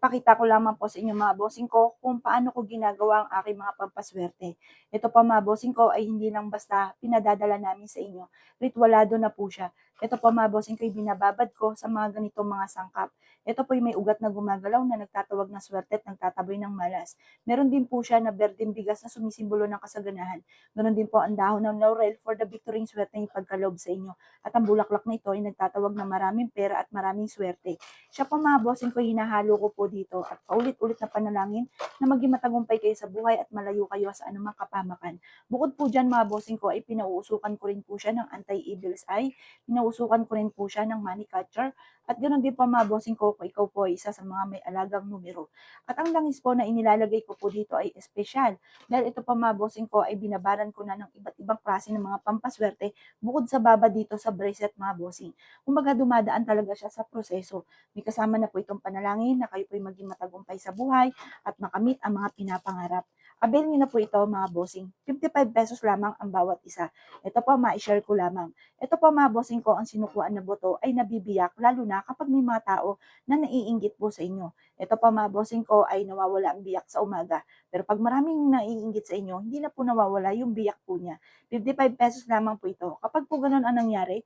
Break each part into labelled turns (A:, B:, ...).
A: Ipapakita ko lamang po sa inyo mga bossing ko kung paano ko ginagawa ang aking mga pampaswerte. Ito po mga bossing ko ay hindi lang basta pinadadala namin sa inyo. Ritwalado na po siya. Ito po mga bossing ko ay binababad ko sa mga ganitong mga sangkap. Ito po ay may ugat na gumagalaw na nagtatawag ng swerte at nagtataboy ng malas. Meron din po siya na berdeng bigas na sumisimbolo ng kasaganahan. Ganon din po ang dahon ng laurel for the victory swerte ng ipagkaloob sa inyo. At ang bulaklak na ito ay nagtatawag ng maraming pera at maraming swerte. Siya po mga bossing ko, hinahalo ko po dito at paulit-ulit na panalangin na maging matagumpay kayo sa buhay at malayo kayo sa anumang kapamakan. Bukod po dyan mga bossing ko ay pinauusukan ko rin po siya ng anti-evil's eye, pinauusukan ko rin po siya ng money catcher, at ganoon din po mga bossing ko kung ikaw po ay isa sa mga may alagang numero. At ang langis po na inilalagay ko po dito ay espesyal. Dahil ito pa mga bossing ko ay binabaran ko na ng iba't ibang klase ng mga pampaswerte bukod sa baba dito sa bracelet mga bossing. Kumbaga dumadaan talaga siya sa proseso. May kasama na po itong panalangin na kayo po'y maging matagumpay sa buhay at makamit ang mga pinapangarap. Avail niyo na po ito mga bossing. 55 pesos lamang ang bawat isa. Ito po, ma-share ko lamang. Ito po mga bossing ko, ang sinukuan na boto ay nabibiyak lalo na kapag may mga tao na naiinggit po sa inyo. Ito po mga bossing ko ay nawawala ang biyak sa umaga. Pero pag maraming naiinggit sa inyo, hindi na po nawawala yung biyak po niya. 55 pesos lamang po ito. Kapag po ganun ang nangyari,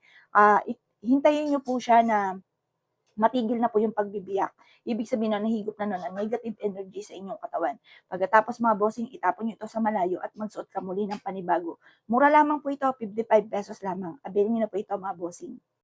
A: hintayin niyo po siya na matigil na po yung pagbibiyak. Ibig sabihin na nahigop na nun ang negative energy sa inyong katawan. Pagkatapos mga bossing, itapon nyo ito sa malayo at magsuot ka muli ng panibago. Mura lamang po ito, 55 pesos lamang. Avail nyo na po ito mga bossing.